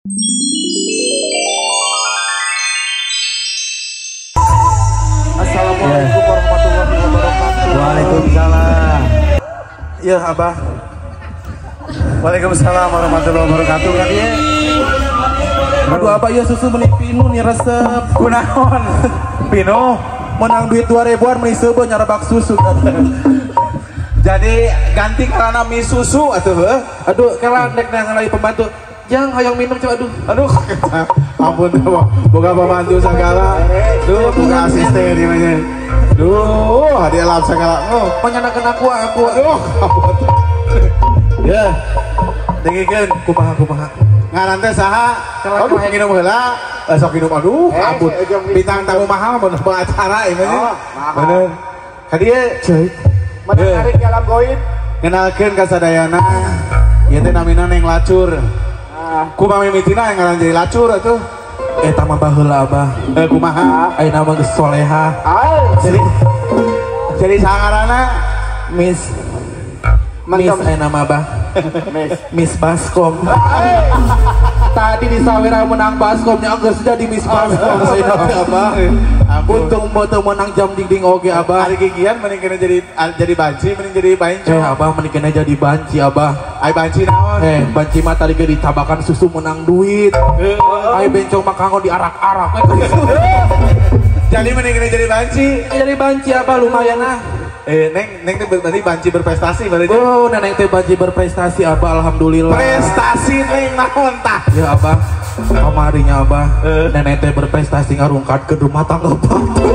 Assalamualaikum warahmatullahi wabarakatuh. Waalaikumsalam. Ya Abah. Waalaikumsalam warahmatullahi wabarakatuh. Kan ya. Aduh Abah ya susu meni pinu nih resep. Kunaon? Pinu menang duit 2000-an meni seubeul nyarebak susu. Jadi ganti karena mie susu atuh. Aduh kela dek ngalai pembantu. Jang hayang minum coba aduh. Ampun boga pembantu segala. Duh boga asisten ieu mah. Duh hadiah lap segala. Oh panyanakeun aku. Aduh. Ya. Dengikeun kumaha. Ngaran teh saha? Aduh nginum heula. Sok minum aduh ampun. Bintang tamu mahal mun acara ieu mah. Bener. Hadiah ceuy. Menarik dalam goib. Kenalkeun ka sadayana. Ieu teh namina Neng Lacur. Kumaha mimitina yang ngaran jadi lacur atuh. Eta mah baheula Abah. Kumaha? Ayeuna mah geus soleha. Jadi sangarana Miss ayeuna mah Abah. Miss Baskom. Tadi di Sawira menang Baskomnya geus jadi Miss Baskom sayeuna teh Abah. Untung teu menang jam dinding oge Abah. Ari gigian mending kena jadi banci mending jadi banci. Abah mending kena jadi banci Abah. Ai banci naon? Banci mah tadi ge ditabakan susu menang duit. Ai bencong mah kanggo diarak-arak we. Jadi mending kena jadi banci. Jadi banci Abah lumayan ah. Neng teh berarti banci berprestasi berarti. Oh, Neng teh banci berprestasi Abah alhamdulillah. Prestasi Neng naon tah? Ya Abah. Kamarinya Abah. Nenek teh berprestasi ngarungkatkeun rumah tangga batur.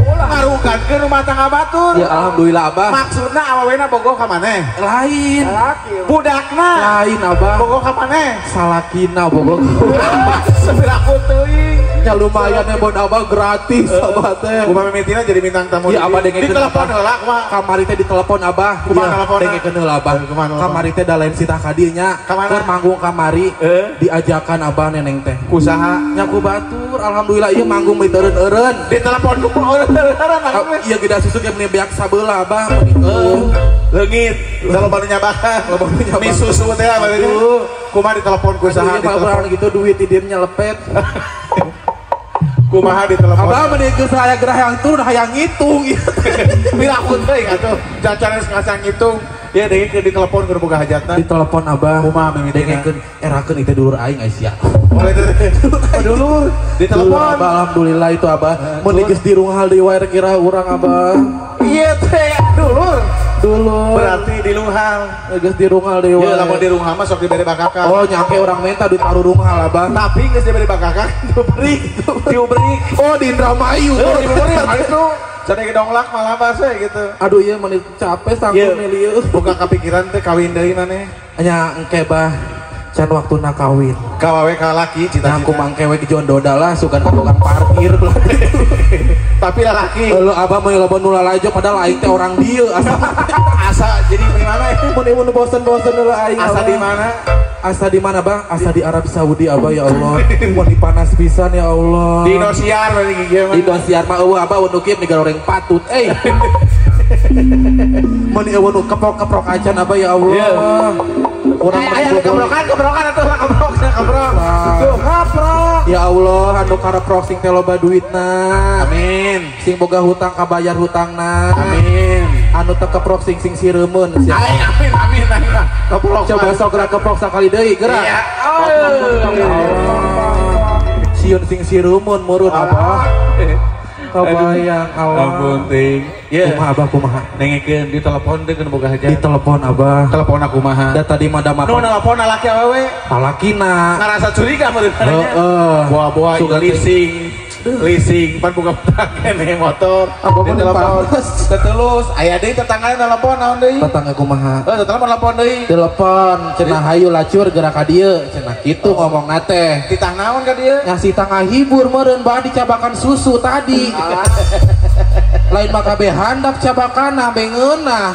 Ngarungkatkeun rumah tangga batur. Ya alhamdulillah Abah. Maksudna awawena bogoh ka maneh? Lain. Budakna? Lain Abah. Bogoh ka maneh? Salakina bogoh. Sabiraku teuing. Ya lumayan ya buat Abah gratis Abah teh. Kumaha mimitina jadi bintang tamu. Iya Abah dengekeun. Ditelepon heula kumaha? Kamari teh ditelepon Abah. Kumaha telepon? Dengekeun heula Abah. Kamari teh da lain sitah ka dieu nya. Keur manggung kamari diajakan Abah neneng teh. Kusaha? Nya ku batur alhamdulillah ieu manggung di eureun-eureun. Ditelepon ku eureun-eureun. Ieu geda susuk yang beak sabeula Abah begitu. Leungit. Loba nu nyabakan. Mi susu teh Abah. Kumaha ditelepon kusaha? Ditelepon gitu duit di dieu nya lepet. Kumaha ditelepon Abah mending geus aya gerah yang turun hayang ngitung miraku teuing atuh jangan ngasang ngitung ya dengekeun ditelepon keur boga hajatna ditelepon Abah kumaha mimitina dengekeun erakeun itu dulur aing Aisyah dulur ditelepon Abah alhamdulillah itu Abah mun geus dirunghal deui wae kira urang Abah ieu teh dulur berarti dilunghal geus dirunghal deui wae lamun dirunghal mah sok dibere bakakak oh nyake urang menta ditaruh runghal Abah tapi geus dibere bakakak diubrik oh di Indramayu itu jadi gedonglak malah bahasa gitu aduh iya menit capek sanggup milieu buka kepikiran teh kawin deui maneh nya engke bah can waktuna kawin kawawe ka laki cita-cita aku mangkewe ke jondoda lah sugan tukang parkir tapi laki lu Abah mah lamun nu lalajo padahal aing teh orang dieu asa jadi di mana mun bosen-bosen heula aing asa di mana asa di mana Bang? Asa di Arab Saudi Abah ya Allah. Mau dipanas pisan ya Allah. Di Indosiar berarti gimana? Di Indosiar mah eueuh Abah nu kieu mega goreng patut. Mun eueuh nu keprok-keprok acan Abah ya Allah. Urang keprokan atuh keprok. Tuh keprok. Ya Allah anu kareprok sing teh loba duitna. Amin. Sing boga hutang kabayar hutangna. Amin. Anu teu keprok sing sireumeun. Amin. Keprok. Coba sok gerak keprok sakali deui gerak. Iya. Sieun sing sireumeun meureun Abah. Kabayang Allah. Ampun ting. Ye. Kumaha? Nengekeun ditelepon teh keun boga hajat. Ditelepon Abah. Telepon aku kumaha? Da tadi mah da mah. Nu nelpon laki awewe. Lalakina. Ngarasa curiga meureun. Boa-boa leasing pan buka kene motor telepon terus aya deui tetanggana telepon naon deui tetangga kumaha telepon deui telepon cenah hayu lacur gerak ka dieu cenah kitu ngomongna teh titah naon ka dieu ngasih tangga hibur meureun bae dicabakan susu tadi lain mah kabeh handak cabakanna bengeunna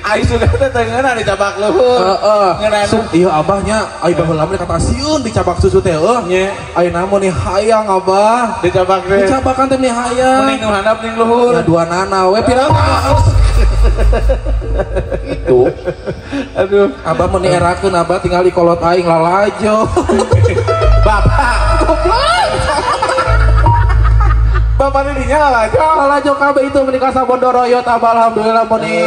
ai sudah teh tengeunna dicabak luhur ngeunana ieu Abahnya ai baheula mah kata sieun dicabak susu teh nya ayeuna mah nih hayang Abah dicabak teh dicabakan teh nih hayang mending nu handap ning luhur ya dua nana we pirang Itu. Aduh. Abah meni erakeun abah tinggal di kolot aing lalajo. Bapak. Bapak ini dinya lalajo kabeh itu menikah sabondoroyot abah alhamdulillah meni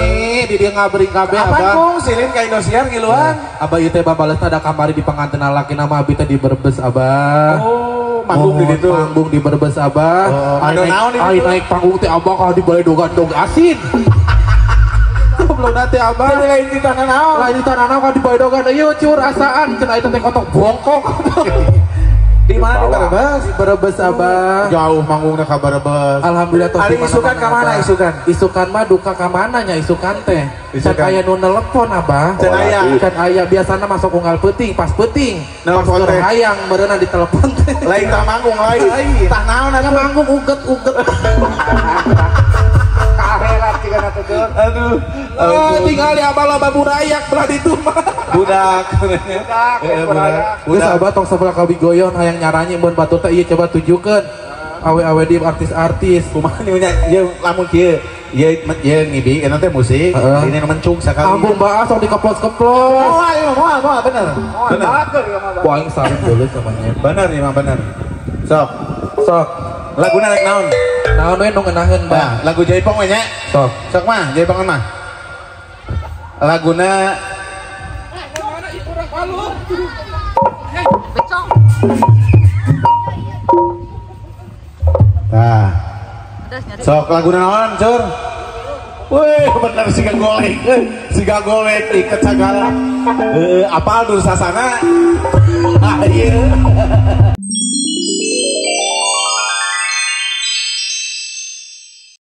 di dia ngabring kabeh abah. Apa kung silin ka Indosiar ngiluan? Abah ieu teh babalesna ada kamari di panganten laki nama abi teh di Brebes abah. Oh, manggung di ditu. Manggung di Brebes abah. Anu naon di ditu? Naik panggung teh abah ka di balai dog asin. Belum nanti abah. Jadi lain di tanah naon? Lain di tanah naon ka di balai dogan ieu cur asaan cenah itu teh kotok bongkok. Di mana di Brebes? Di Brebes abah. Jauh manggungnya ka Brebes. Alhamdulillah tos Ari isukan ka mana isukan? Isukan mah duka ka mana nya isukan teh. Can aya nu nelepon abah. Can aya. Can aya biasana masuk unggal peuting, pas peuting. Nelpon teh. Hayang beureunan ditelepon teh. Lain tah manggung lain. Tah naon Nya manggung uget-uget. Karerat tigana teh. Aduh. Tinggal di abah loba burayak belah ditu mah. Budak. Geus abah tong sabelah kawigoyon hayang nyaranyi mun batur teh ieu coba tujukeun. Awe-awe di artis-artis. Kumaha nih nya ieu lamun kieu. Ieu ngidi eta teh musik, ini mencung sakali. Album baas sok dikeplos-keplos. Oh, iya moal bener. Bener. Poing saring deuleu samanya. Bener ieu mah bener. Sok. Laguna rek naon? Naon we nu ngeunaheun Nah, Bang? lagu Jaipong we nya. Sok mah, Jaipong mah. Laguna Nah. Sok laguna naon, Cur? Wih, bener siga golek iket sagala. Apal dulu sasana. Ah, iya.